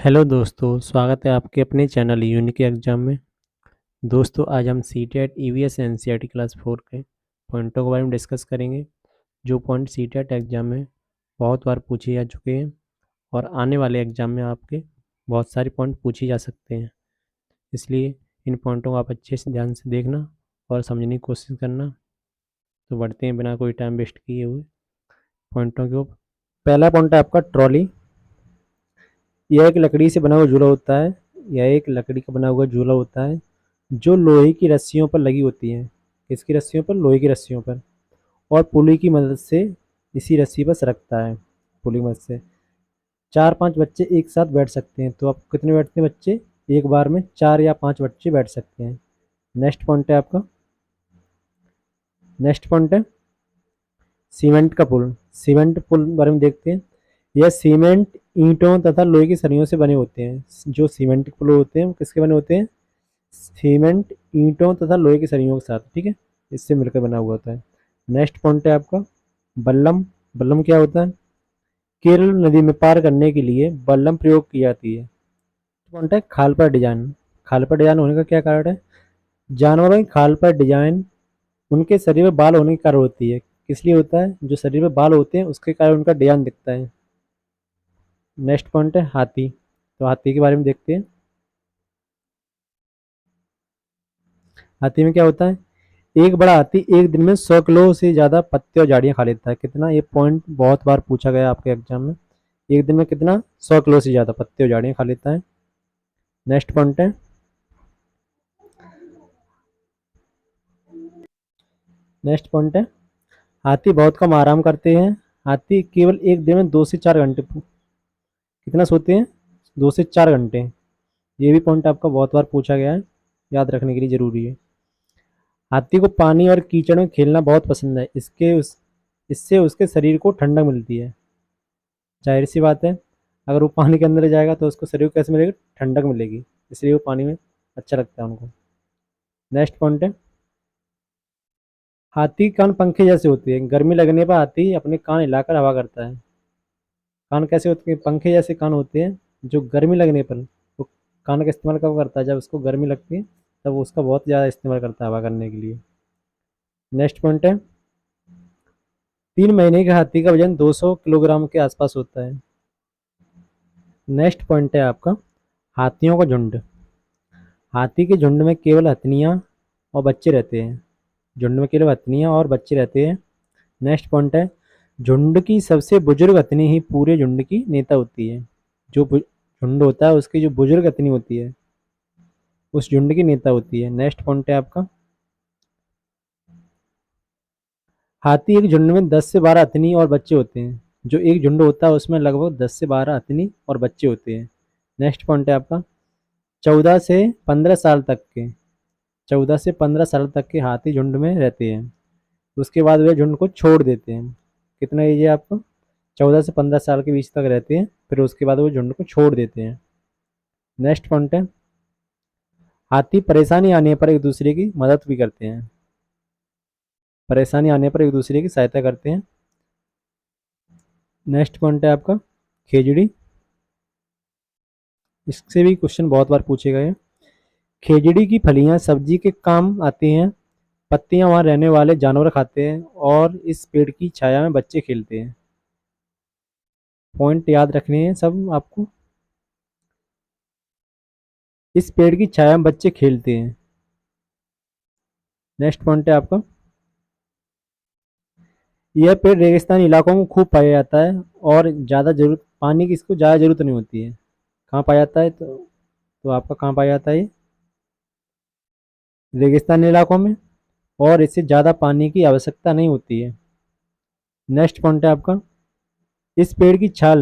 Hello दोस्तों, स्वागत है आपके अपने चैनल यूनिक एग्जाम में। दोस्तों, आज हम सीटेट ईवीएस एनसीईआरटी क्लास 4 के पॉइंटों के बारे में डिस्कस करेंगे। जो पॉइंट सीटेट एग्जाम में बहुत बार पूछे जा चुके हैं और आने वाले एग्जाम में आपके बहुत सारे पॉइंट पूछे जा सकते हैं। इसलिए इन पॉइंटों को आप अच्छे से ध्यान से देखना और समझने की कोशिश करना। तो बढ़ते हैं बिना कोई टाइम वेस्ट किए हुए पॉइंटों के ऊपर। पहला पॉइंट है आपका ट्रॉली। यह एक लकड़ी से बना हुआ झूला होता है। यह एक लकड़ी का बना हुआ झूला होता है जो लोहे की रस्सियों पर लगी होती है। किसकी रस्सियों पर? लोहे की रस्सियों पर। और पुली की मदद से इसी रस्सी पर सरकता है। पुली की मदद से 4-5 बच्चे एक साथ बैठ सकते हैं। तो आप कितने बैठते हैं बच्चे? एक बार में 4 या 5 बच्चे बैठ सकते हैं। नेक्स्ट पॉइंट है आपका। नेक्स्ट पॉइंट है सीमेंट का पुल। सीमेंट पुल बारे में देखते हैं। यह सीमेंट ईंटों तथा लोहे की सरियों से बने होते हैं। जो सीमेंट के पुल होते हैं वो किसके बने होते हैं? सीमेंट ईंटों तथा लोहे की सरियों के साथ, ठीक है, इससे मिलकर बना हुआ होता है। नेक्स्ट पॉइंट है आपका बल्लम। बल्लम क्या होता है? केरल नदी में पार करने के लिए बल्लम प्रयोग की जाती है। पॉइंट है खाल पर डिजाइन। खाल पर डिजाइन होने का क्या कारण है? जानवरों की खाल पर डिजाइन उनके शरीर में बाल होने के कारण होती है। किस लिए होता है? जो शरीर में बाल होते हैं उसके कारण उनका डिजाइन दिखता है। नेक्स्ट पॉइंट है हाथी। तो हाथी के बारे में देखते हैं। हाथी में क्या होता है? एक बड़ा हाथी एक दिन में 100 किलो से ज़्यादा पत्ते और झाड़ियाँ खा लेता है। कितना? ये पॉइंट बहुत बार पूछा गया आपके एग्जाम में। एक दिन में कितना? 100 किलो से ज़्यादा पत्ते और झाड़ियाँ खा लेता है। नेक्स्ट पॉइंट है नेक्स्ट पॉइंट है हाथी बहुत कम आराम करते हैं। हाथी केवल एक दिन में 2 से 4 घंटे कितना सोते हैं? 2 से 4 घंटे। ये भी पॉइंट आपका बहुत बार पूछा गया है, याद रखने के लिए ज़रूरी है। हाथी को पानी और कीचड़ में खेलना बहुत पसंद है। इससे उसके शरीर को ठंडक मिलती है। जाहिर सी बात है, अगर वो पानी के अंदर जाएगा तो उसको शरीर को कैसे मिलेगी? ठंडक मिलेगी। इसलिए वो पानी में अच्छा लगता है उनको। नेक्स्ट पॉइंट है हाथी के कान पंखे जैसे होते हैं। गर्मी लगने पर हाथी अपने कान हिलाकर हवा करता है। कान कैसे होते हैं? पंखे जैसे कान होते हैं। जो गर्मी लगने पर वो कान का इस्तेमाल कब करता है? जब उसको गर्मी लगती है तब वो उसका बहुत ज़्यादा इस्तेमाल करता है हवा करने के लिए। नेक्स्ट पॉइंट है 3 महीने के हाथी का वजन 200 किलोग्राम के आसपास होता है। नेक्स्ट पॉइंट है आपका हाथियों का झुंड। हाथी के झुंड में केवल हथनियाँ और बच्चे रहते हैं। झुंड में केवल हथनियाँ और बच्चे रहते हैं। नेक्स्ट पॉइंट है झुंड की सबसे बुजुर्ग हथनी ही पूरे झुंड की नेता होती है। जो झुंड होता है उसकी जो बुजुर्ग हथनी होती है उस झुंड की नेता होती है। नेक्स्ट पॉइंट है आपका हाथी एक झुंड में 10 से 12 हथनी और बच्चे होते हैं। जो एक झुंड होता है उसमें लगभग 10 से 12 हथनी और बच्चे होते हैं। नेक्स्ट पॉइंट है आपका 14 से 15 साल तक के 14 से 15 साल तक के हाथी झुंड में रहते हैं। उसके बाद वे झुंड को छोड़ देते हैं। कितना एज है आपको? 14 से 15 साल के बीच तक रहते हैं, फिर उसके बाद वो झुंड को छोड़ देते हैं। नेक्स्ट पॉइंट है हाथी परेशानी आने पर एक दूसरे की मदद भी करते हैं। परेशानी आने पर एक दूसरे की सहायता करते हैं। नेक्स्ट पॉइंट है आपका खेजड़ी। इससे भी क्वेश्चन बहुत बार पूछे गए हैं। खेजड़ी की फलियां सब्जी के काम आती हैं। पत्तियां वहां रहने वाले जानवर खाते हैं और इस पेड़ की छाया में बच्चे खेलते हैं। पॉइंट याद रखने हैं सब आपको। इस पेड़ की छाया में बच्चे खेलते हैं। नेक्स्ट पॉइंट है आपका यह पेड़ रेगिस्तानी इलाकों में खूब पाया जाता है और ज़्यादा जरूरत पानी की इसको ज़्यादा जरूरत नहीं होती है। कहाँ पाया जाता है? तो आपका कहाँ पाया जाता है? ये रेगिस्तानी इलाकों में, और इससे ज़्यादा पानी की आवश्यकता नहीं होती है। नेक्स्ट पॉइंट है आपका इस पेड़ की छाल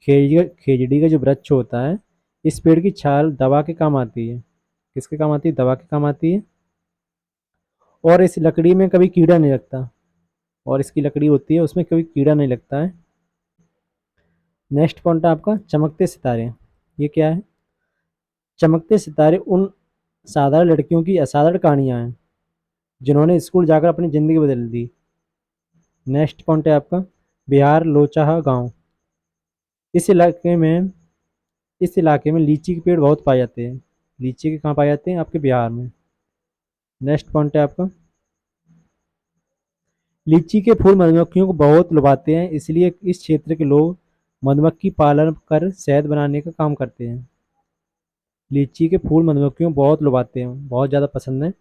खेजड़ी का जो वृक्ष होता है, इस पेड़ की छाल दवा के काम आती है। किसके काम आती है? दवा के काम आती है। और इस लकड़ी में कभी कीड़ा नहीं लगता। और इसकी लकड़ी होती है उसमें कभी कीड़ा नहीं लगता है। नेक्स्ट पॉइंट है आपका चमकते सितारे। ये क्या है? चमकते सितारे उन साधारण लड़कियों की असाधारण कहानियां हैं जिन्होंने स्कूल जाकर अपनी ज़िंदगी बदल दी। नेक्स्ट पॉइंट है आपका बिहार लोचाहा गांव। इस इलाके में इस इलाके में लीची के पेड़ बहुत पाए जाते हैं। लीची के कहाँ पाए जाते हैं? आपके बिहार में। नेक्स्ट पॉइंट है आपका, लीची के फूल मधुमक्खियों को बहुत लुभाते हैं, इसलिए इस क्षेत्र के लोग मधुमक्खी पालन कर शहद बनाने का काम करते हैं। लीची के फूल मधुमक्खियों को बहुत लुभाते हैं, बहुत ज़्यादा पसंद है,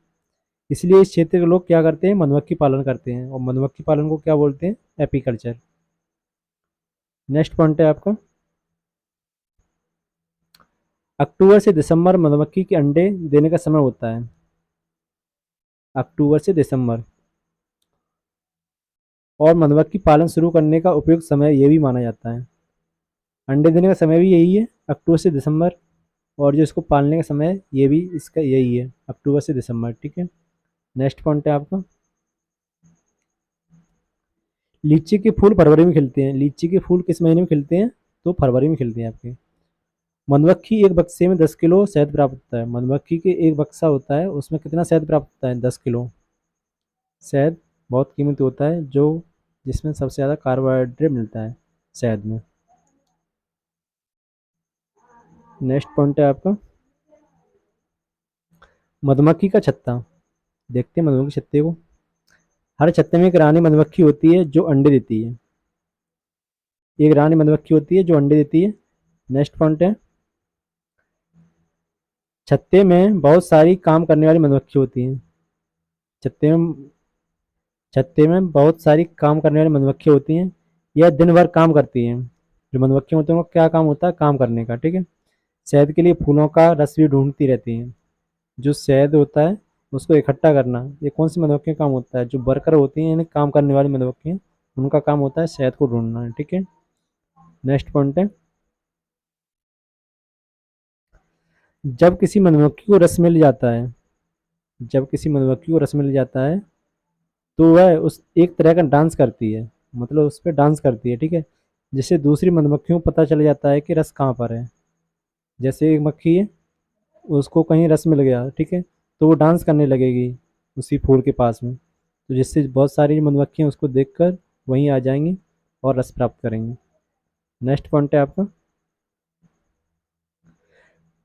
इसलिए इस क्षेत्र के लोग क्या करते हैं? मधुमक्खी पालन करते हैं, और मधुमक्खी पालन को क्या बोलते हैं? एपीकल्चर। नेक्स्ट पॉइंट है आपका, अक्टूबर से दिसंबर मधुमक्खी के अंडे देने का समय होता है। अक्टूबर से दिसंबर। और मधुमक्खी पालन शुरू करने का उपयुक्त समय ये भी माना जाता है। अंडे देने का समय भी यही है, अक्टूबर से दिसंबर। और जो इसको पालने का समय है, ये भी इसका यही है, अक्टूबर से दिसंबर। ठीक है। नेक्स्ट पॉइंट है आपका, लीची के फूल फरवरी में खिलते हैं। लीची के फूल किस महीने में खिलते हैं? तो फरवरी में खिलते हैं आपके। मधुमक्खी एक बक्से में 10 किलो शहद प्राप्त होता है। मधुमक्खी के एक बक्सा होता है, उसमें कितना शहद प्राप्त होता है? 10 किलो शहद। बहुत कीमती होता है, जो जिसमें सबसे ज़्यादा कार्बोहाइड्रेट मिलता है शहद में। नेक्स्ट पॉइंट है आपका, मधुमक्खी का छत्ता। देखते हैं मधुमक्खी छत्ते को। हर छत्ते में एक रानी मधुमक्खी होती है जो अंडे देती है। एक रानी मधुमक्खी होती है जो अंडे देती है। नेक्स्ट पॉइंट है, छत्ते में बहुत सारी काम करने वाली मधुमक्खी होती हैं। छत्ते में छत्ते में बहुत सारी काम करने वाली मधुमक्खी होती हैं। यह दिन भर काम करती हैं। जो मधुमक्खी होती हैं उनका क्या काम होता है? काम करने का। ठीक है। शहद के लिए फूलों का रस भी ढूंढती रहती हैं। जो शहद होता है उसको इकट्ठा करना, ये कौन सी मधुमक्खी का काम होता है? जो वर्कर होती हैं, यानी काम करने वाली मधुमक्खी, उनका काम होता है शहद को ढूंढना। ठीक है। नेक्स्ट पॉइंट है, जब किसी मधुमक्खी को रस मिल जाता है, जब किसी मधुमक्खी को रस मिल जाता है तो वह उस एक तरह का डांस करती है, मतलब उस पर डांस करती है। ठीक है। जिससे दूसरी मधुमक्खियों को पता चल जाता है कि रस कहाँ पर है। जैसे एक मक्खी है, उसको कहीं रस मिल गया, ठीक है, तो वो डांस करने लगेगी उसी फूल के पास में, तो जिससे बहुत सारी मधुमक्खियाँ उसको देखकर वहीं आ जाएंगी और रस प्राप्त करेंगी। नेक्स्ट पॉइंट है आपका,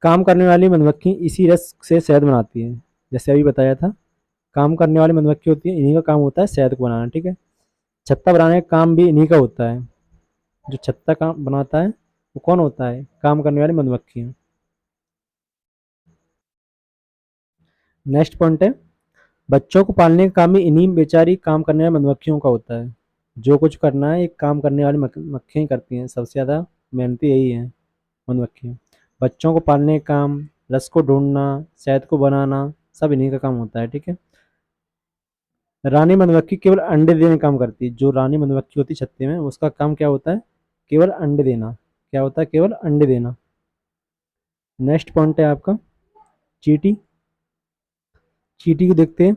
काम करने वाली मधुमक्खी इसी रस से शहद बनाती है। जैसे अभी बताया था, काम करने वाली मधुमक्खी होती है, इन्हीं का काम होता है शहद को बनाना। ठीक है। छत्ता बनाने का काम भी इन्हीं का होता है। जो छत्ता काम बनाता है वो कौन होता है? काम करने वाली मधुमक्खियाँ। नेक्स्ट पॉइंट है, बच्चों को पालने का काम भी इन्हीं बेचारी काम करने वाली मधुमक्खियों का होता है। जो कुछ करना है एक काम करने वाली मक्खियाँ करती हैं, सबसे ज़्यादा मेहनती यही है, मधुमक्खियाँ। बच्चों को पालने का काम, रस को ढूंढना, शहद को बनाना, सब इन्हीं का काम होता है। ठीक है। रानी मधुमक्खी केवल अंडे देने का काम करती है। जो रानी मधुमक्खी होती है छत्ते में, उसका काम क्या होता है? केवल अंडे देना। क्या होता है? केवल अंडे देना। नेक्स्ट पॉइंट है आपका, चींटी। चींटी को देखते हैं।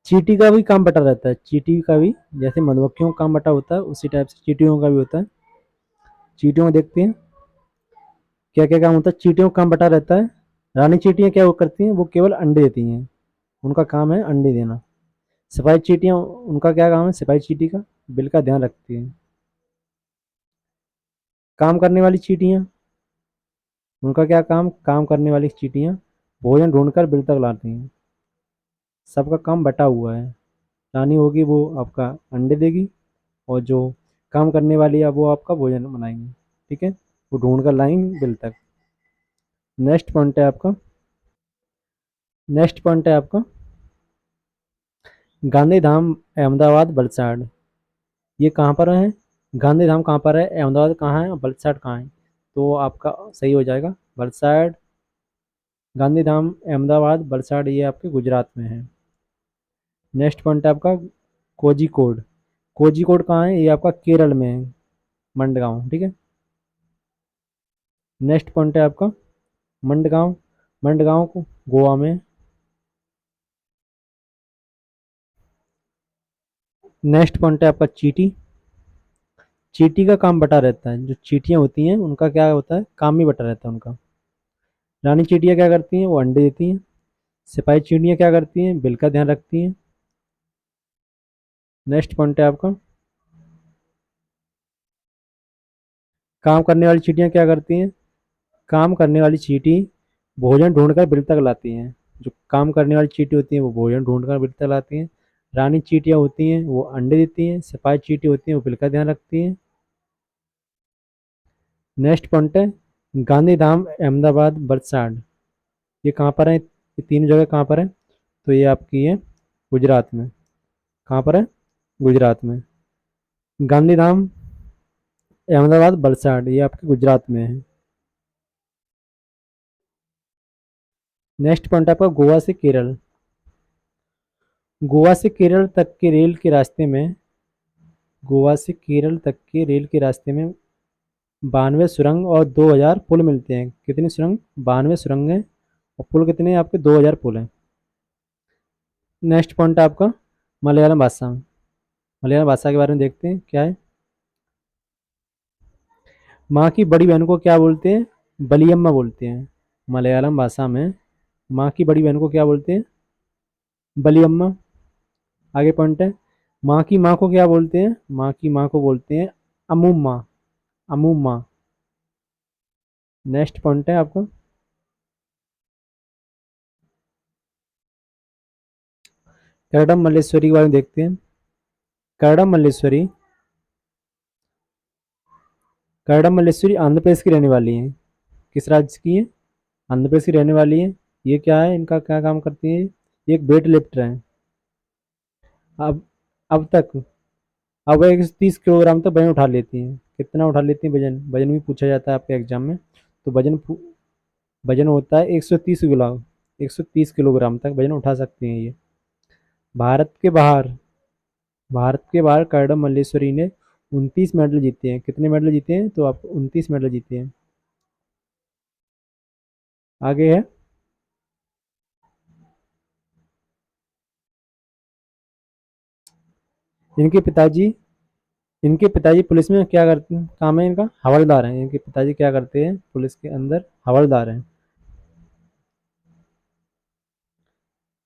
चींटी का भी काम बटा रहता है। चींटी का भी जैसे मधुमक्खियों का काम बटा होता है, उसी टाइप से चींटियों का भी होता है। चींटियों को देखते हैं क्या क्या काम होता है। चींटियों का काम बटा रहता है। रानी चींटियाँ क्या वो करती हैं? वो केवल अंडे देती हैं, उनका काम है अंडे देना। सिपाही चींटियाँ, उनका क्या काम है? सिपाही चींटी का बिल का ध्यान रखती हैं। काम करने वाली चींटियाँ, उनका क्या काम? काम करने वाली चींटियाँ भोजन ढूंढकर बिल तक लाती हैं। सबका काम बटा हुआ है। रानी होगी वो आपका अंडे देगी, और जो काम करने वाली है वो आपका भोजन बनाएंगे। ठीक है। वो ढूंढ कर लाएंगे बिल तक। नेक्स्ट पॉइंट है आपका, नेक्स्ट पॉइंट है आपका, गांधी धाम अहमदाबाद वलसाड, ये कहाँ पर है? गांधी धाम कहाँ पर है? अहमदाबाद कहाँ है और वलसाड कहाँ है? तो आपका सही हो जाएगा वलसाड। गांधी धाम अहमदाबाद, वलसाड ये आपके गुजरात में है। नेक्स्ट पॉइंट है आपका, कोझिकोड। कोझिकोड कहाँ है? ये आपका केरल में है, मंडगांव। ठीक है। नेक्स्ट पॉइंट है आपका, मंडगांव। मंडगांव को गोवा में। नेक्स्ट पॉइंट है आपका, चीटी। चीटी का काम बटा रहता है। जो चीटियाँ होती हैं उनका क्या होता है? काम भी बटा रहता है उनका। रानी चीटियाँ क्या करती हैं? वो अंडे देती हैं। सिपाही चींटियाँ क्या करती हैं? बिल का ध्यान रखती हैं। नेक्स्ट पॉइंट है आपका, काम करने वाली चींटियाँ क्या करती हैं? काम करने वाली चींटी भोजन ढूंढकर बिल तक लाती हैं। जो काम करने वाली चींटी होती हैं वो भोजन ढूंढकर बिल तक लाती हैं। रानी चींटियाँ होती हैं वो अंडे देती हैं। सिपाही चींटी होती हैं वो बिल का ध्यान रखती हैं। नेक्स्ट पॉइंट है गांधीधाम, अहमदाबाद, वलसाड। ये कहाँ पर है? ये तीन जगह कहाँ पर है? तो ये आपकी है गुजरात में। कहाँ पर है? गुजरात में। गांधीधाम, अहमदाबाद, वलसाड ये आपके गुजरात में है। नेक्स्ट पॉइंट आपका गोवा से केरल। गोवा से केरल तक के रेल के रास्ते में गोवा से केरल तक के रेल के रास्ते में 92 सुरंग और 2000 पुल मिलते हैं। कितनी सुरंग? 92 सुरंग हैं और पुल कितने हैं आपके? 2000 पुल हैं। नेक्स्ट पॉइंट है आपका मलयालम भाषा। मलयालम भाषा के बारे में देखते हैं क्या है। माँ की बड़ी बहन को क्या बोलते हैं? बलियम्मा बोलते हैं। मलयालम भाषा में माँ की बड़ी बहन को क्या बोलते हैं? बलियम्मा। आगे पॉइंट है माँ की माँ को क्या बोलते हैं? माँ की माँ को बोलते हैं अमुम्मा। अमुम्मा। नेक्स्ट पॉइंट है आपका करडम मल्लेश्वरी के बारे में देखते हैं। करडम मल्लेश्वरी करडम मल्लेश्वरी आंध्र प्रदेश की रहने वाली हैं। किस राज्य की है? आंध्र प्रदेश की रहने वाली है। ये क्या है? इनका क्या काम करती है? ये एक वेट लिफ्टर है। अब अब तक अब 130 किलोग्राम तक वजन उठा लेती हैं। कितना उठा लेती हैं वजन? वजन भी पूछा जाता है आपके एग्जाम में। तो वजन होता है 130 किलो। 130 किलोग्राम तक वजन उठा सकती हैं ये। भारत के बाहर भारत के बाहर करडम मल्लेश्वरी ने 29 मेडल जीते हैं। कितने मेडल जीते हैं? तो आप 29 मेडल जीते हैं। आगे है इनके पिताजी इनके पिताजी पुलिस में क्या करते हैं? काम है इनका हवलदार हैं। इनके पिताजी क्या करते हैं? पुलिस के अंदर हवलदार हैं।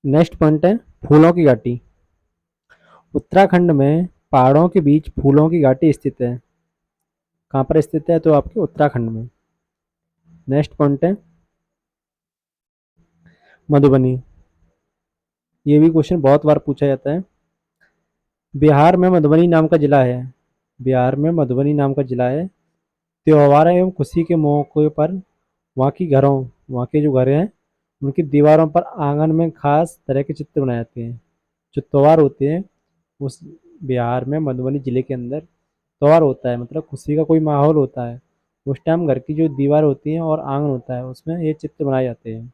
नेक्स्ट पॉइंट है फूलों की घाटी। उत्तराखंड में पहाड़ों के बीच फूलों की घाटी स्थित है। कहाँ पर स्थित है? तो आपके उत्तराखंड में। नेक्स्ट पॉइंट है मधुबनी। ये भी क्वेश्चन बहुत बार पूछा जाता है। बिहार में मधुबनी नाम का जिला है। बिहार में मधुबनी नाम का जिला है। त्योहार एवं खुशी के मौके पर वहाँ के जो घर हैं उनकी दीवारों पर आंगन में खास तरह के चित्र बनाए जाते हैं। जो त्योहार होते हैं उस बिहार में मधुबनी जिले के अंदर त्योहार होता है, मतलब खुशी का कोई माहौल होता है। उस टाइम घर की जो दीवार होती है और आंगन होता है उसमें ये चित्र बनाए जाते हैं।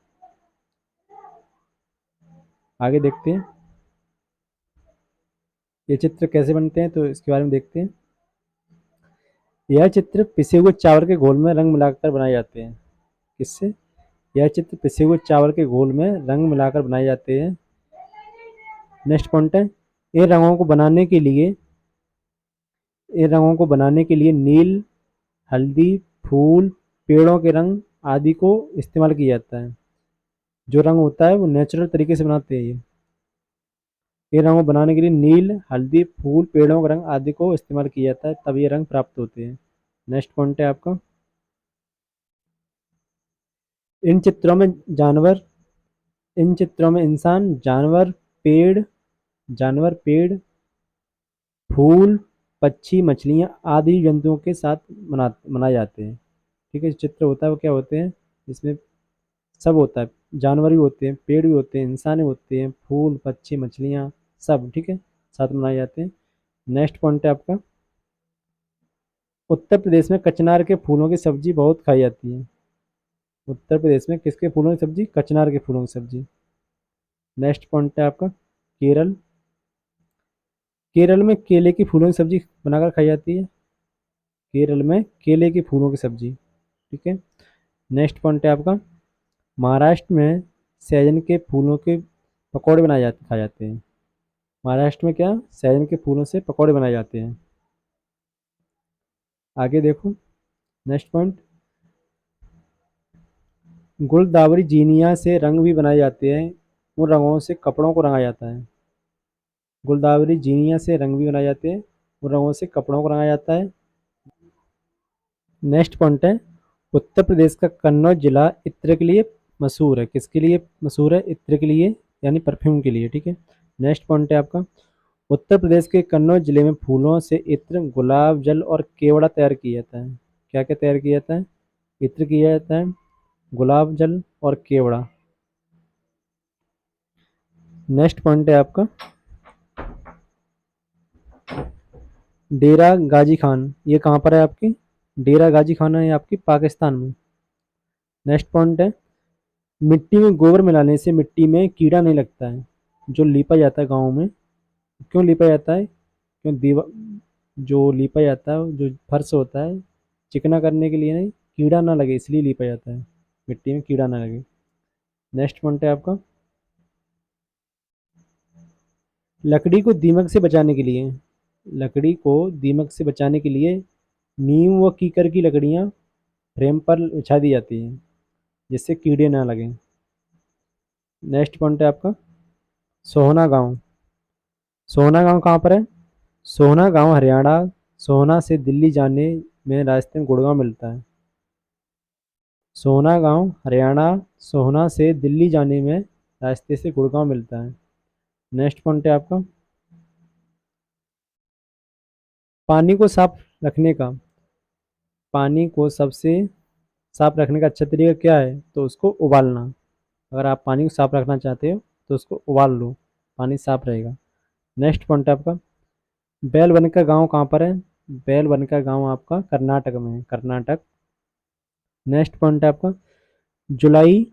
आगे देखते हैं ये चित्र कैसे बनते हैं, तो इसके बारे में देखते हैं। यह चित्र पिसे हुए चावल के घोल में रंग मिलाकर बनाए जाते हैं। किससे? यह चित्र पिसे हुए चावल के घोल में रंग मिलाकर बनाए जाते हैं। नेक्स्ट पॉइंट है इन रंगों को बनाने के लिए नील, हल्दी, फूल, पेड़ों के रंग आदि को इस्तेमाल किया जाता है। जो रंग होता है वो नेचुरल तरीके से बनाते हैं ये रंगों को बनाने के लिए नील, हल्दी, फूल, पेड़ों का रंग आदि को इस्तेमाल किया जाता है, तब ये रंग प्राप्त होते हैं। नेक्स्ट पॉइंट है आपका इन चित्रों में जानवर इन चित्रों में इंसान, जानवर, पेड़, फूल, पक्षी, मछलियाँ आदि जंतुओं के साथ मनाए जाते हैं। ठीक है, चित्र होता है वो क्या होते हैं? इसमें सब होता है। जानवर भी होते हैं, पेड़ भी होते हैं, इंसान भी होते हैं, फूल, पक्षी, मछलियाँ सब ठीक है साथ मनाए जाते हैं। नेक्स्ट पॉइंट है आपका उत्तर प्रदेश में कचनार के फूलों की सब्जी बहुत खाई जाती है। उत्तर प्रदेश में किसके फूलों की सब्जी? कचनार के फूलों की सब्जी। नेक्स्ट पॉइंट है आपका केरल। केरल में केले की फूलों की सब्जी बनाकर खाई जाती है। केरल में केले के फूलों की सब्जी। ठीक है। नेक्स्ट पॉइंट है आपका महाराष्ट्र में सहजन के फूलों के पकौड़े खाए जाते हैं। महाराष्ट्र में क्या? सहजन के फूलों से पकौड़े बनाए जाते हैं। आगे देखो नेक्स्ट पॉइंट गुलदावरी जीनिया से रंग भी बनाए जाते हैं। उन रंगों से कपड़ों को रंगा जाता है। गुलदावरी जीनिया से रंग भी बनाए जाते हैं। उन रंगों से कपड़ों को रंगा जाता है। नेक्स्ट पॉइंट है उत्तर प्रदेश का कन्नौज जिला इत्र के लिए मशहूर है। किसके लिए मशहूर है? इत्र के लिए, यानी परफ्यूम के लिए। ठीक है। नेक्स्ट पॉइंट है आपका, उत्तर प्रदेश के कन्नौज जिले में फूलों से इत्र, गुलाब जल और केवड़ा तैयार किया जाता है। क्या क्या तैयार किया जाता है? इत्र किया जाता है, गुलाब जल और केवड़ा। नेक्स्ट पॉइंट है आपका, डेरा गाजी खान, ये कहाँ पर है आपकी? डेरा गाजी खान है आपकी पाकिस्तान में। नेक्स्ट पॉइंट है, मिट्टी में गोबर मिलाने से मिट्टी में कीड़ा नहीं लगता है। जो लीपा जाता है गाँव में, क्यों लीपा जाता है? क्यों दीवा जो लीपा जाता है, जो फर्श होता है, चिकना करने के लिए नहीं, कीड़ा ना लगे इसलिए लीपा जाता है, मिट्टी में कीड़ा ना लगे। नेक्स्ट पॉइंट है आपका, लकड़ी को दीमक से बचाने के लिए, लकड़ी को दीमक से बचाने के लिए नीम व कीकर की लकड़ियाँ फ्रेम पर बिछा दी जाती हैं, जिससे कीड़े ना लगें। नेक्स्ट पॉइंट है आपका, सोहना गांव, सोहना गांव कहाँ पर है? सोहना गांव हरियाणा, सोहना से दिल्ली जाने में रास्ते में गुड़गांव मिलता है। सोहना गांव हरियाणा, सोहना से दिल्ली जाने में रास्ते से गुड़गांव मिलता है। नेक्स्ट पॉइंट है आपका, पानी को साफ रखने का, पानी को सबसे साफ रखने का अच्छा तरीका क्या है? तो उसको उबालना। अगर आप पानी को साफ रखना चाहते हो तो उसको उबाल लो, पानी साफ रहेगा। नेक्स्ट पॉइंट है आपका, बैलवन का गांव कहाँ पर है? बैलवन का गांव आपका कर्नाटक में है, कर्नाटक। नेक्स्ट पॉइंट है आपका, जुलाई,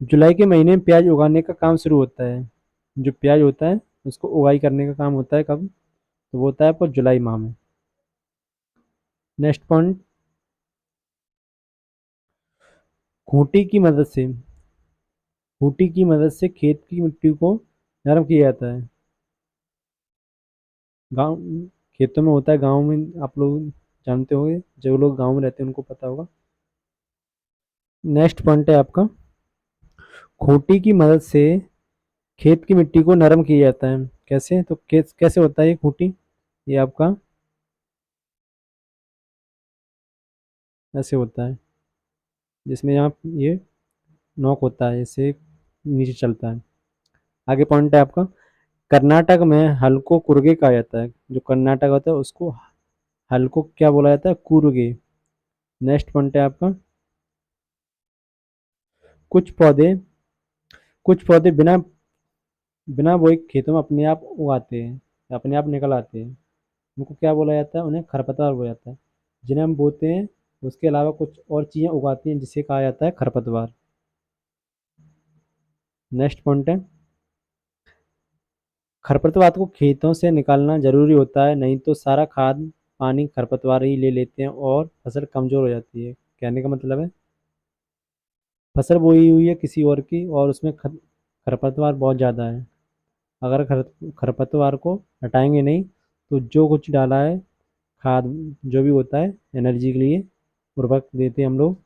जुलाई के महीने में प्याज उगाने का काम शुरू होता है। जो प्याज होता है उसको उगाई करने का काम होता है कब? तो वो होता है आपको जुलाई माह में। नेक्स्ट पॉइंट, खूंटी की मदद से, खूंटी की मदद से खेत की मिट्टी को नरम किया जाता है। गांव, खेतों में होता है, गांव में आप लोग जानते होंगे, जो लोग गांव में रहते हैं उनको पता होगा। नेक्स्ट पॉइंट है आपका, खूंटी की मदद से खेत की मिट्टी को नरम किया जाता है। कैसे? तो कैसे होता है ये खूंटी? ये आपका ऐसे होता है, जिसमें यहाँ ये नोक होता है, इससे नीचे चलता है। आगे पॉइंट है आपका, कर्नाटक में हल को कुर्गे कहा जाता है। जो कर्नाटक होता है उसको हल को क्या बोला जाता है? कुर्गे। नेक्स्ट पॉइंट है आपका, कुछ पौधे, कुछ पौधे बिना बिना बोए खेतों में अपने आप उगाते हैं, अपने आप निकल आते हैं। उनको क्या बोला जाता है? उन्हें खरपतवार बोला जाता है। जिन्हें हम बोते हैं उसके अलावा कुछ और चीज़ें उगाती हैं, जिसे कहा जाता है खरपतवार। नेक्स्ट पॉइंट है, खरपतवार को खेतों से निकालना जरूरी होता है, नहीं तो सारा खाद पानी खरपतवार ही ले लेते हैं और फसल कमजोर हो जाती है। कहने का मतलब है, फसल बोई हुई है किसी और की और उसमें खरपतवार बहुत ज़्यादा है। अगर खरपतवार को हटाएंगे नहीं तो जो कुछ डाला है, खाद जो भी होता है एनर्जी के लिए उर्वरक देते हैं हम लोग,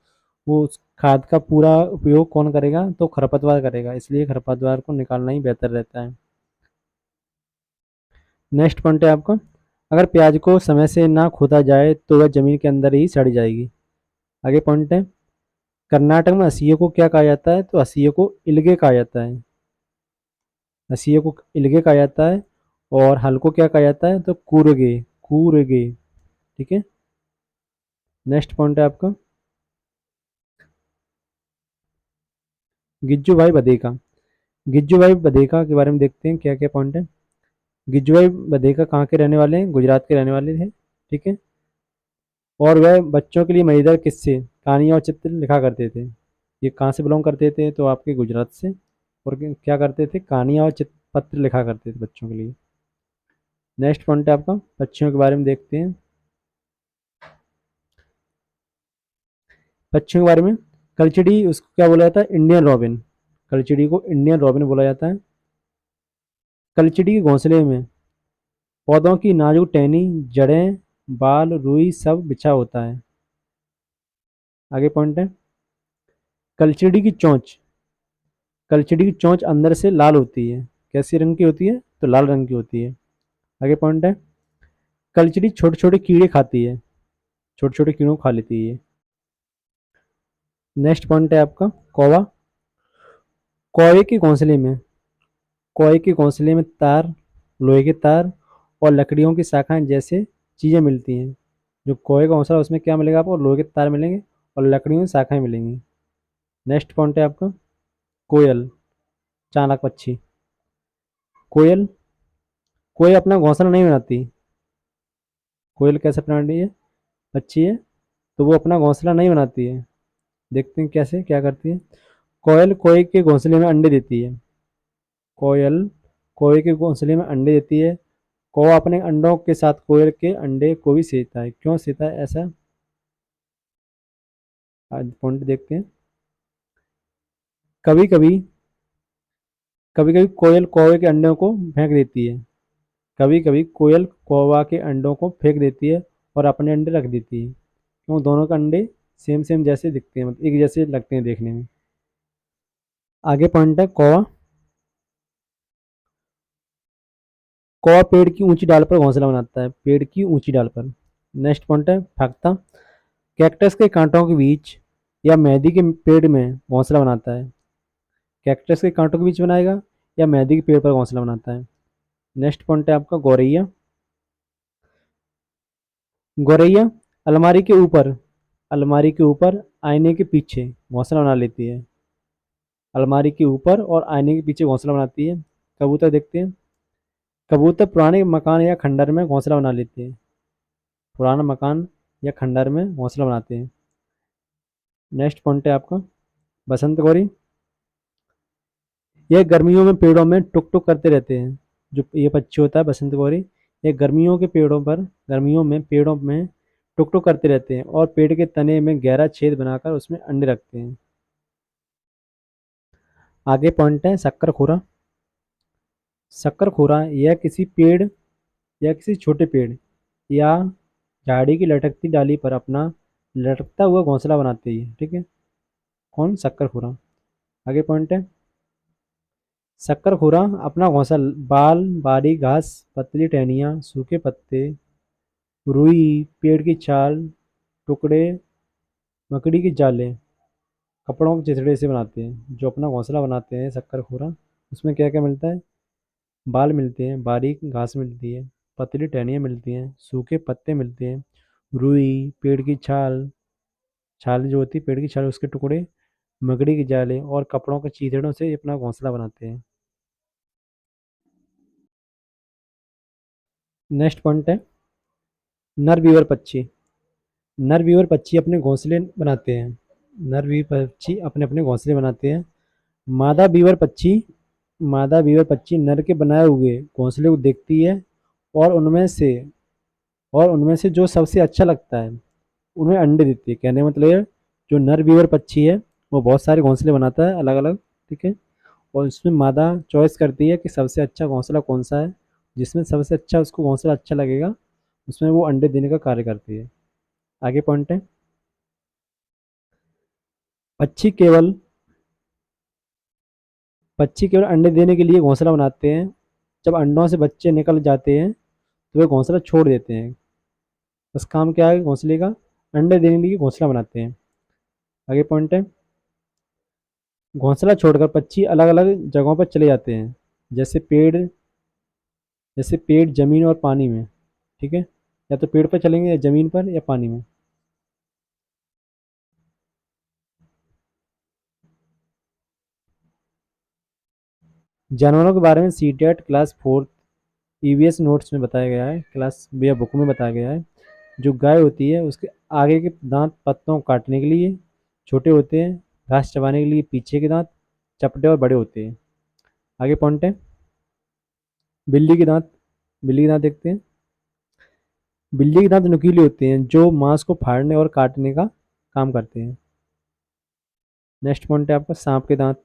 वो उस खाद का पूरा उपयोग कौन करेगा? तो खरपतवार करेगा, इसलिए खरपतवार को निकालना ही बेहतर रहता है। नेक्स्ट पॉइंट है आपका, अगर प्याज को समय से ना खोदा जाए तो वह जमीन के अंदर ही सड़ जाएगी। आगे पॉइंट है, कर्नाटक में हसीियों को क्या कहा जाता है? तो हसीियों को इल्गे कहा जाता है, हसीियों को इल्गे कहा जाता है। और हल को क्या कहा जाता है? तो कूरगे, कूरगे। ठीक है। नेक्स्ट पॉइंट है आपका, गिज्जू भाई बधेका, गिज्जू भाई बधेका के बारे में देखते हैं क्या क्या पॉइंट है। गिज्जू भाई बधेका कहाँ के रहने वाले हैं? गुजरात के रहने वाले थे। ठीक है। और वह बच्चों के लिए मजेदार किस्से, कहानियाँ और चित्र लिखा करते थे। ये कहाँ से बिलोंग करते थे? तो आपके गुजरात से। और क्या करते थे? कहानियाँ और चित्र पत्र लिखा करते थे बच्चों के लिए। नेक्स्ट पॉइंट है आपका, पक्षियों के बारे में देखते हैं। पक्षियों के बारे में, कलचिड़ी उसको क्या बोला जाता है? Indian robin. कलचिड़ी को इंडियन रॉबिन बोला जाता है। कलचिड़ी के घोंसले में पौधों की नाजुक टहनी, जड़ें, बाल, रुई सब बिछा होता है। आगे पॉइंट है, कलचिड़ी की चोंच, कलचिड़ी की चोंच अंदर से लाल होती है। कैसी रंग की होती है? तो लाल रंग की होती है। आगे पॉइंट है, कलचिड़ी छोटे छोटे कीड़े खाती है, छोटे छोटे कीड़ों को खा लेती है। नेक्स्ट पॉइंट है आपका कौवा। कौवे की घोंसले में कौवे की घोंसले में तार, लोहे के तार और लकड़ियों की शाखाएं जैसे चीजें मिलती हैं। जो कौवे का घोंसला उसमें क्या मिलेगा आपको? लोहे के तार मिलेंगे और लकड़ियों की शाखाएं मिलेंगी। नेक्स्ट पॉइंट है आपका कोयल, चालाक पक्षी। कोयल कोई अपना घोंसला नहीं बनाती। कोयल कैसे प्राणी है? पक्षी है, तो वो अपना घोंसला नहीं बनाती है। देखते हैं कैसे क्या करती है। कोयल कोए के घोंसले में अंडे देती है। कोयल कोए के घोंसले में अंडे देती है। कौवा अपने अंडों के साथ कोयल के अंडे को भी सेता है। क्यों सेता है ऐसा? आज पॉइंट देखते हैं। कभी कभी कभी कभी कोयल कौवे के अंडों को फेंक देती है। कभी कभी कोयल कौवा के अंडों को फेंक देती है और अपने अंडे रख देती है। क्यों? दोनों के अंडे सेम सेम जैसे दिखते हैं, मतलब एक जैसे लगते हैं देखने में। आगे पॉइंट है कौवा। कौवा पेड़ की ऊंची डाल पर घोंसला बनाता है। पेड़ की ऊंची डाल पर। नेक्स्ट पॉइंट है फाख्ता। कैक्टस के कांटों के बीच या मेहंदी के पेड़ में घोंसला बनाता है। कैक्टस के कांटों के बीच बनाएगा या मेहंदी के पेड़ पर घोंसला बनाता है। नेक्स्ट पॉइंट है आपका गौरैया। गौरैया अलमारी के ऊपर आईने के पीछे घोंसला बना लेती है। अलमारी के ऊपर और आईने के पीछे घोंसला बनाती है। कबूतर देखते हैं। कबूतर पुराने मकान या खंडर में घोंसला बना लेते हैं। पुराना मकान या खंडर में घोंसला बनाते हैं। नेक्स्ट पॉइंट है आपका बसंत गौरी। यह गर्मियों में पेड़ों में टुक टुक करते रहते हैं। जो ये पक्षी होता है बसंत गौरी, ये गर्मियों में पेड़ों में टुक टुक करते रहते हैं और पेड़ के तने में गहरा छेद बनाकर उसमें अंडे रखते हैं। आगे पॉइंट है शक्कर खोरा। शक्कर खोरा यह किसी पेड़ या किसी छोटे पेड़ या झाड़ी की लटकती डाली पर अपना लटकता हुआ घोंसला बनाती है। ठीक है, कौन? शक्कर खोरा। आगे पॉइंट है शक्कर खुरा अपना घोंसला बाल, बारीक घास, पतली टहनियाँ, सूखे पत्ते, रुई, पेड़ की छाल, टुकड़े, मकड़ी की जाले, कपड़ों के चिथड़े से बनाते हैं। जो अपना घोंसला बनाते हैं शक्कर खुरा, उसमें क्या क्या मिलता है? बाल मिलते हैं, बारीक घास मिलती है, पतली टहनियाँ मिलती हैं, सूखे पत्ते मिलते हैं, रुई, पेड़ की छाल, छाल जो होती है पेड़ की छाल उसके टुकड़े, मकड़ी की जाले और कपड़ों के चीथड़ों से ये अपना घोंसला बनाते हैं। नेक्स्ट पॉइंट है नर बीवर पक्षी। नर बीवर पक्षी अपने घोंसले बनाते हैं। नर बीवर पक्षी अपने अपने घोंसले बनाते हैं। मादा बीवर पक्षी मादा बीवर पक्षी नर के बनाए हुए घोंसले को देखती है और उनमें से जो सबसे अच्छा लगता है उन्हें अंडे देती है। कहने का मतलब ये, जो नर बीवर पक्षी है वो बहुत सारे घोंसले बनाता है अलग अलग। ठीक है, और उसमें मादा चॉइस करती है कि सबसे अच्छा घोंसला कौन सा है, जिसमें सबसे अच्छा उसको घोंसला अच्छा लगेगा उसमें वो अंडे देने का कार्य करती है। आगे पॉइंट है पक्षी केवल पक्षी केवल अंडे देने के लिए घोंसला बनाते हैं। जब अंडों से बच्चे निकल जाते हैं तो वे घोंसला छोड़ देते हैं। बस काम क्या है घोंसले का? अंडे देने के लिए घोंसला बनाते हैं। आगे पॉइंट है घोंसला छोड़कर पक्षी अलग अलग जगहों पर चले जाते हैं। जैसे पेड़ जैसे पेड़, जमीन और पानी में। ठीक है, या तो पेड़ पर चलेंगे या जमीन पर या पानी में। जानवरों के बारे में सीटेट क्लास 4 ईवीएस नोट्स में बताया गया है, क्लास या बुक में बताया गया है। जो गाय होती है उसके आगे के दांत पत्तों को काटने के लिए छोटे होते हैं, घास चबाने के लिए पीछे के दांत चपटे और बड़े होते हैं। आगे पॉइंट है बिल्ली के दांत। बिल्ली के दांत देखते हैं। बिल्ली के दांत नुकीले होते हैं जो मांस को फाड़ने और काटने का काम करते हैं। नेक्स्ट पॉइंट है आपका सांप के दांत।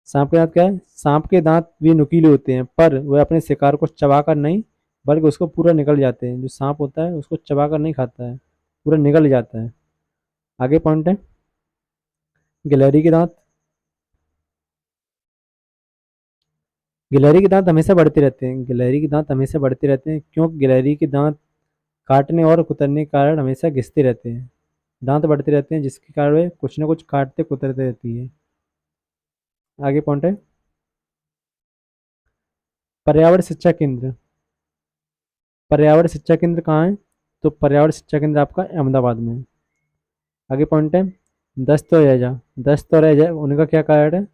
सांप के दांत क्या है? सांप के दांत भी नुकीले होते हैं पर वह अपने शिकार को चबाकर नहीं बल्कि उसको पूरा निगल जाते हैं। जो सांप होता है उसको चबाकर नहीं खाता है, पूरा निगल जाता है। आगे पॉइंट है गिलहरी के दांत। गिलहरी के दांत हमेशा बढ़ते रहते हैं। गिलहरी के दांत हमेशा बढ़ते रहते हैं क्योंकि गिलहरी के दांत काटने और कुतरने के कारण हमेशा घिसते रहते हैं। दांत बढ़ते रहते हैं जिसके कारण वे कुछ ना कुछ काटते कुतरते रहती है। आगे पॉइंट है पर्यावरण शिक्षा केंद्र। पर्यावरण शिक्षा केंद्र कहाँ है? तो पर्यावरण शिक्षा केंद्र आपका अहमदाबाद में है। आगे पॉइंट है दस्त और हैजा। दस्त और हैजा उनका क्या कारण है?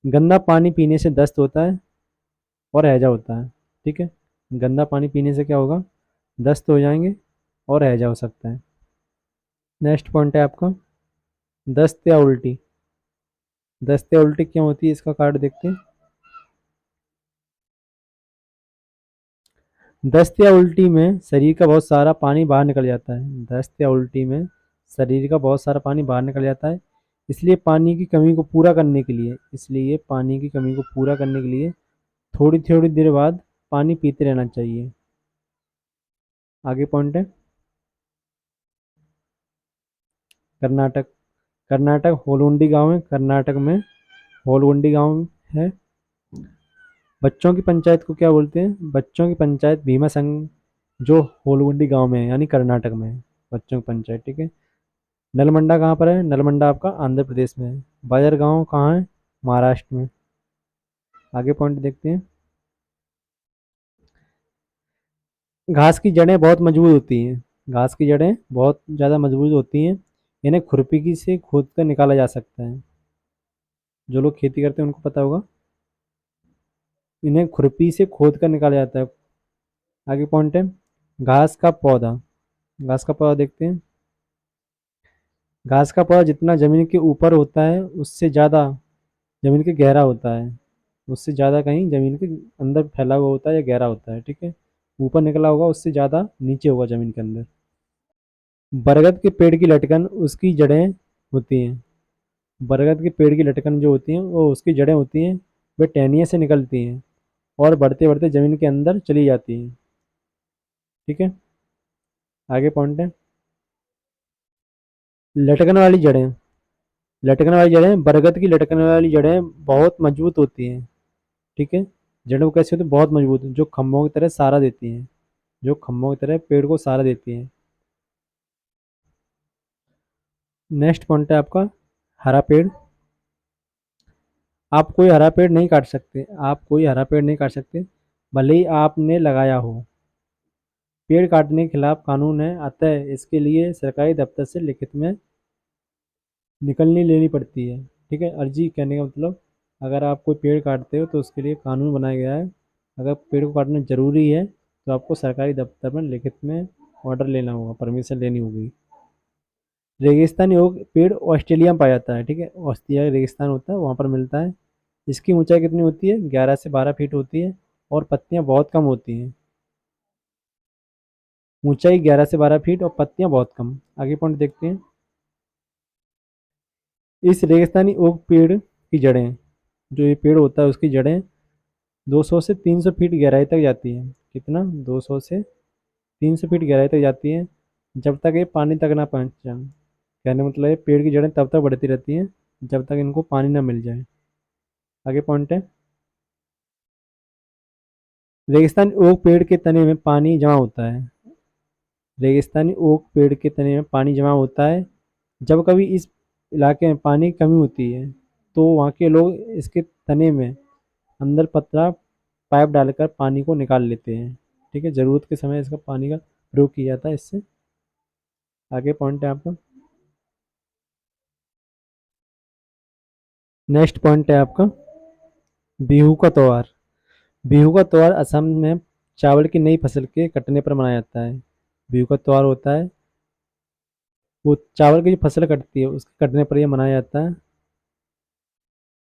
गंदा पानी पीने से दस्त होता है और हैजा होता है। ठीक है, गंदा पानी पीने से क्या होगा? दस्त हो जाएंगे और हैजा हो सकता है। नेक्स्ट पॉइंट है आपका दस्त या उल्टी। दस्त या उल्टी क्यों होती है इसका कारण देखते हैं। दस्त या उल्टी में शरीर का बहुत सारा पानी बाहर निकल जाता है। दस्त या उल्टी में शरीर का बहुत सारा पानी बाहर निकल जाता है। इसलिए पानी की कमी को पूरा करने के लिए थोड़ी थोड़ी देर बाद पानी पीते रहना चाहिए। आगे पॉइंट है कर्नाटक। कर्नाटक होलवुंडी गांव है। कर्नाटक में होलवुंडी गांव है। बच्चों की पंचायत को क्या बोलते हैं? बच्चों की पंचायत भीमा संघ, जो होलवुंडी गांव में है यानी कर्नाटक में है बच्चों की पंचायत। ठीक है, नलमंडा कहाँ पर है? नलमंडा आपका आंध्र प्रदेश में है। बाजार गांव कहाँ है? महाराष्ट्र में। आगे पॉइंट देखते हैं घास की जड़ें बहुत मजबूत होती हैं। घास की जड़ें बहुत ज़्यादा मजबूत होती हैं। इन्हें खुरपी से खोद कर निकाला जा सकता है। जो लोग खेती करते हैं उनको पता होगा, इन्हें खुरपी से खोद कर निकाला जाता है। आगे पॉइंट है घास का पौधा। घास का पौधा देखते हैं। घास का पौधा जितना जमीन के ऊपर होता है उससे ज़्यादा जमीन के गहरा होता है। उससे ज़्यादा कहीं जमीन के अंदर फैला हुआ होता है या गहरा होता है। ठीक है, ऊपर निकला होगा उससे ज़्यादा नीचे होगा जमीन के अंदर। बरगद के पेड़ की लटकन उसकी जड़ें होती हैं। बरगद के पेड़ की लटकन जो होती हैं वो उसकी जड़ें होती हैं। वे टहनियों से निकलती हैं और बढ़ते बढ़ते ज़मीन के अंदर चली जाती हैं। ठीक है, आगे पॉइंट है लटकन वाली जड़ें। लटकन वाली जड़ें बरगद की लटकन वाली जड़ें बहुत मजबूत होती हैं। ठीक है, जड़ें वो कैसी होती हैं? बहुत मजबूत, जो खम्भों की तरह सहारा देती हैं। जो खम्भों की तरह पेड़ को सहारा देती हैं। नेक्स्ट पॉइंट है आपका हरा पेड़। आप कोई हरा पेड़ नहीं काट सकते। आप कोई हरा पेड़ नहीं काट सकते भले ही आपने लगाया हो। पेड़ काटने के खिलाफ कानून है, अतः इसके लिए सरकारी दफ्तर से लिखित में निकलनी लेनी पड़ती है। ठीक है, अर्जी कहने का मतलब अगर आप कोई पेड़ काटते हो तो उसके लिए कानून बनाया गया है। अगर पेड़ को काटना जरूरी है तो आपको सरकारी दफ्तर में लिखित में ऑर्डर लेना होगा, परमिशन लेनी होगी। रेगिस्तानी ओक पेड़ ऑस्ट्रेलिया में पाया जाता है। ठीक है, ऑस्ट्रेलिया रेगिस्तान होता है वहाँ पर मिलता है। इसकी ऊंचाई कितनी होती है? 11 से 12 फीट होती है और पत्तियां बहुत कम होती हैं। ऊंचाई 11 से 12 फीट और पत्तियां बहुत कम। आगे पॉइंट देखते हैं इस रेगिस्तानी ओक पेड़ की जड़ें, जो ये पेड़ होता है उसकी जड़ें 200 से 300 फीट गहराई तक जाती हैं। कितना? 200 से 300 फीट गहराई तक जाती हैं, जब तक ये पानी तक ना पहुँच जाए। कहने का मतलब है पेड़ की जड़ें तब तक बढ़ती रहती हैं जब तक इनको पानी ना मिल जाए। आगे पॉइंट है रेगिस्तानी ओक पेड़ के तने में पानी जमा होता है। रेगिस्तानी ओक पेड़ के तने में पानी जमा होता है। जब कभी इस इलाके में पानी की कमी होती है तो वहाँ के लोग इसके तने में अंदर पतला पाइप डालकर पानी को निकाल लेते हैं। ठीक है, ज़रूरत के समय इसका पानी का प्रयोग किया जाता है इससे। आगे पॉइंट है आपका नेक्स्ट पॉइंट है आपका बिहू का त्यौहार। बिहू का त्यौहार असम में चावल की नई फसल के कटने पर मनाया जाता है। बिहू का त्यौहार होता है वो चावल की जो फसल कटती है उसके कटने पर यह मनाया जाता है।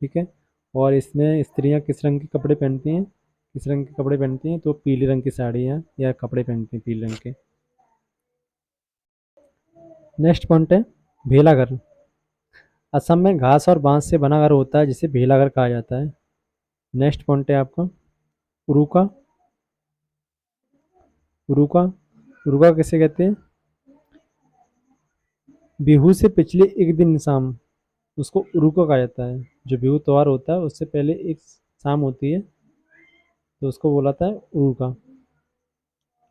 ठीक है, और इसमें स्त्रियां किस रंग के कपड़े पहनती हैं? किस रंग के कपड़े पहनती हैं? तो पीले रंग की साड़ियाँ या कपड़े पहनती हैं पीले रंग के। नेक्स्ट पॉइंट है भेलाघर। असम में घास और बांस से बना घर होता है जिसे भेलाघर कहा जाता है। नेक्स्ट पॉइंट है आपका उरुका। उरुका उरुका किसे कहते हैं? बिहू से पिछले एक दिन शाम उसको उरुका कहा जाता है। जो बिहू त्यौहार होता है उससे पहले एक शाम होती है तो उसको बोला था उरुका।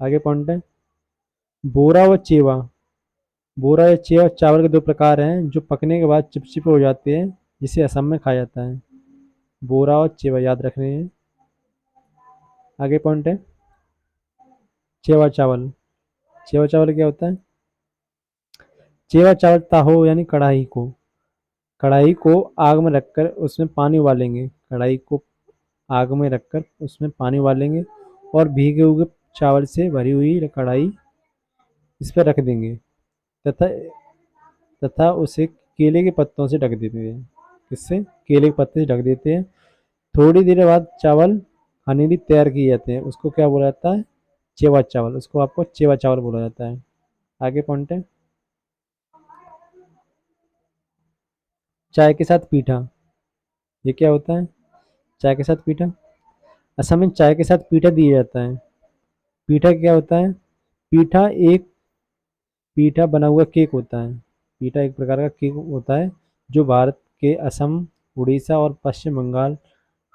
आगे पॉइंट है बोरा व चेवा। बोरा या चावल के दो प्रकार हैं जो पकने के बाद चिपचिपे हो जाते हैं, जिसे असम में खाया जाता है। बोरा और चेवा याद रखने हैं। आगे पॉइंट है चेवा चावल। चेवा चावल क्या होता है? चेवा चावल ताहो यानी कढ़ाई को आग में रखकर उसमें पानी उबालेंगे। कढ़ाई को आग में रखकर उसमें पानी उबालेंगे और भीगे हुए चावल से भरी हुई कढ़ाई इस पर रख देंगे तथा तथा उसे केले के पत्तों से ढक देते हैं। किससे? केले के पत्ते से ढक देते हैं। थोड़ी देर बाद चावल खाने के लिए तैयार किए जाते हैं। उसको क्या बोला जाता है? चेवा चावल। उसको आपको चेवा चावल बोला जाता है। आगे पॉइंट है चाय के साथ पीठा। ये क्या होता है? चाय के साथ पीठा। असम में चाय के साथ पीठा दिया जाता है। पीठा क्या होता है? पीठा एक पीठा बना हुआ केक होता है। पीठा एक प्रकार का केक होता है जो भारत के असम, उड़ीसा और पश्चिम बंगाल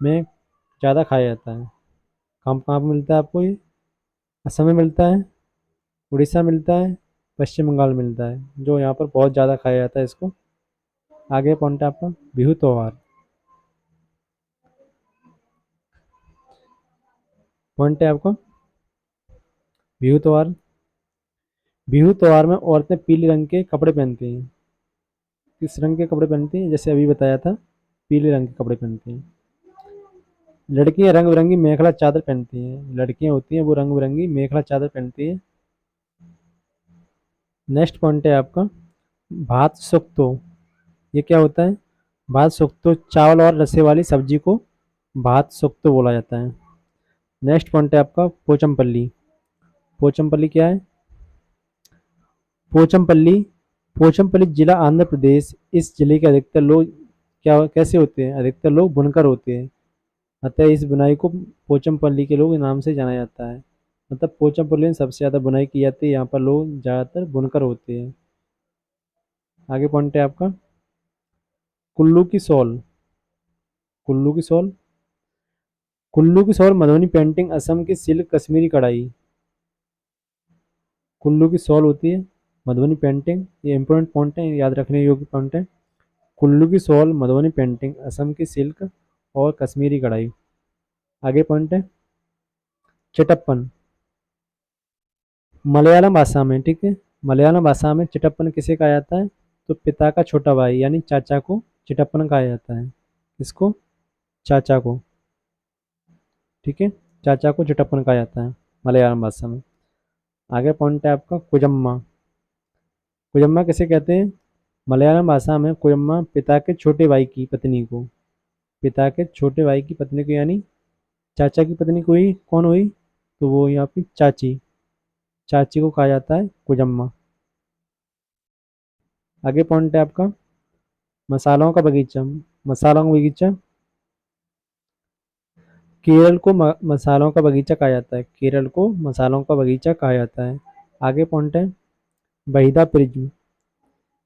में ज़्यादा खाया जाता है। कहाँ कहाँ पे मिलता है आपको ये? असम में मिलता है, उड़ीसा में मिलता है, पश्चिम बंगाल में मिलता है, जो यहाँ पर बहुत ज़्यादा खाया जाता है इसको। आगे पॉइंट है आपका बिहू त्योहार। पॉइंट है आपका बिहू त्योहार। बिहू त्योहार में औरतें पीले रंग के कपड़े पहनती हैं। किस रंग के कपड़े पहनती हैं? जैसे अभी बताया था, पीले रंग के कपड़े पहनती हैं। लड़कियां रंग बिरंगी मेखला चादर पहनती हैं। लड़कियां होती हैं वो रंग बिरंगी मेखला चादर पहनती हैं। नेक्स्ट पॉइंट है आपका भात सुक्तो। ये क्या होता है? भात सुक्तो चावल और रसे वाली सब्जी को भात सुक्तो बोला जाता है। नेक्स्ट पॉइंट है आपका पोचमपल्ली। पोचमपल्ली क्या है? पोचमपल्ली पोचमपल्ली जिला आंध्र प्रदेश। इस जिले के अधिकतर लोग क्या कैसे होते हैं? अधिकतर लोग बुनकर होते हैं। अतः इस बुनाई को पोचमपल्ली के लोग नाम से जाना जाता है। मतलब पोचमपल्ली में सबसे ज़्यादा बुनाई की जाती है। यहाँ पर लोग ज़्यादातर बुनकर होते हैं। आगे पॉइंट है आपका कुल्लू की शॉल। कुल्लू की शॉल कुल्लू की शॉल मधुबनी पेंटिंग, असम की सिल्क, कश्मीरी कढ़ाई। कुल्लू की शॉल होती है मधुबनी पेंटिंग। ये इंपॉर्टेंट पॉइंट है, याद रखने योग्य पॉइंट है। कुल्लू की शॉल मधुबनी पेंटिंग, असम की सिल्क और कश्मीरी कढ़ाई। आगे पॉइंट है चटप्पन। मलयालम भाषा में, ठीक है, मलयालम भाषा में चिटप्पन किसे कहा जाता है? तो पिता का छोटा भाई यानी चाचा को चिटप्पन कहा जाता है। इसको चाचा को, ठीक है, चाचा को चिटप्पन कहा जाता है मलयालम भाषा में। आगे पॉइंट है आपका कुजम्मा। कुजम्मा किसे कहते हैं? मलयालम भाषा में कुजम्मा पिता के छोटे भाई की पत्नी को, पिता के छोटे भाई की पत्नी को यानी चाचा की पत्नी को ही कौन हुई? तो वो यहाँ पे चाची, चाची को कहा जाता है कुजम्मा। आगे पॉइंट है आपका मसालों का बगीचा। मसालों का बगीचा केरल को मसालों का बगीचा कहा जाता है। केरल को मसालों का बगीचा कहा जाता है। आगे पॉइंट है Waheeda prism.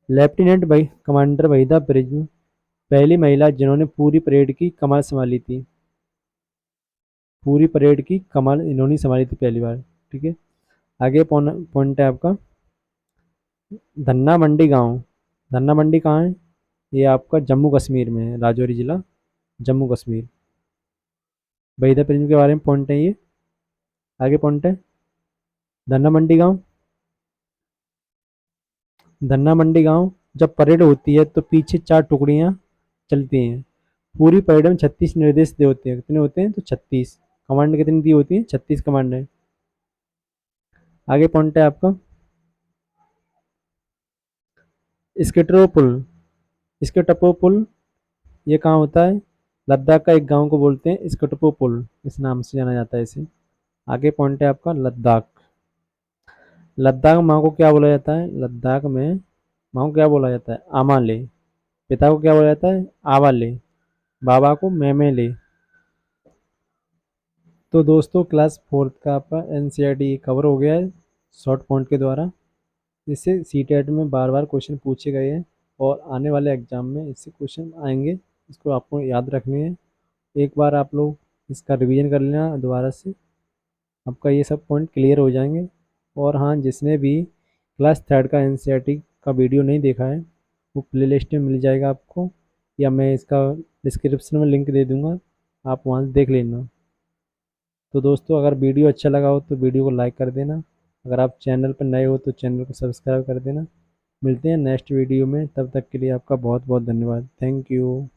Lieutenant commander Waheeda prism पहली महिला जिन्होंने पूरी परेड की कमान संभाली थी। पूरी परेड की कमान इन्होंने संभाली थी पहली बार, ठीक है। आगे पॉइंट है आपका धन्ना मंडी गांव। धन्ना मंडी कहाँ है? ये आपका जम्मू कश्मीर में है, राजौरी जिला, जम्मू कश्मीर। वहीदा प्रिज्म के बारे में पॉइंट है ये। आगे पॉइंट है धन्ना मंडी गांव। धन्ना मंडी गांव जब परेड होती है तो पीछे चार टुकड़ियां चलती हैं। पूरी परेड में 36 निर्देश दे होते हैं। कितने होते हैं? तो 36। कमांड कितनी दी होती है? 36 कमांड है। आगे पॉइंट है आपका स्केटरो पुल। स्केटपो पुल ये कहाँ होता है? लद्दाख का एक गांव को बोलते हैं स्केटपो पुल, इस नाम से जाना जाता है इसे। आगे पॉइंट है आपका लद्दाख। लद्दाख माँ को क्या बोला जाता है? लद्दाख में माँ को क्या बोला जाता है? आमा ले। पिता को क्या बोला जाता है? आवा ले। बाबा को मैमे ले। तो दोस्तों क्लास फोर्थ का आपका एनसीईआरटी कवर हो गया है शॉर्ट पॉइंट के द्वारा। इससे सीटेट में बार बार क्वेश्चन पूछे गए हैं और आने वाले एग्जाम में इससे क्वेश्चन आएंगे। इसको आपको याद रखनी है। एक बार आप लोग इसका रिवीजन कर लेना दोबारा से, आपका ये सब पॉइंट क्लियर हो जाएंगे। और हाँ, जिसने भी क्लास थर्ड का एनसीईआरटी का वीडियो नहीं देखा है, वो प्लेलिस्ट में मिल जाएगा आपको, या मैं इसका डिस्क्रिप्शन में लिंक दे दूँगा, आप वहाँ से देख लेना। तो दोस्तों, अगर वीडियो अच्छा लगा हो तो वीडियो को लाइक कर देना। अगर आप चैनल पर नए हो तो चैनल को सब्सक्राइब कर देना। मिलते हैं नेक्स्ट वीडियो में, तब तक के लिए आपका बहुत बहुत धन्यवाद। Thank you.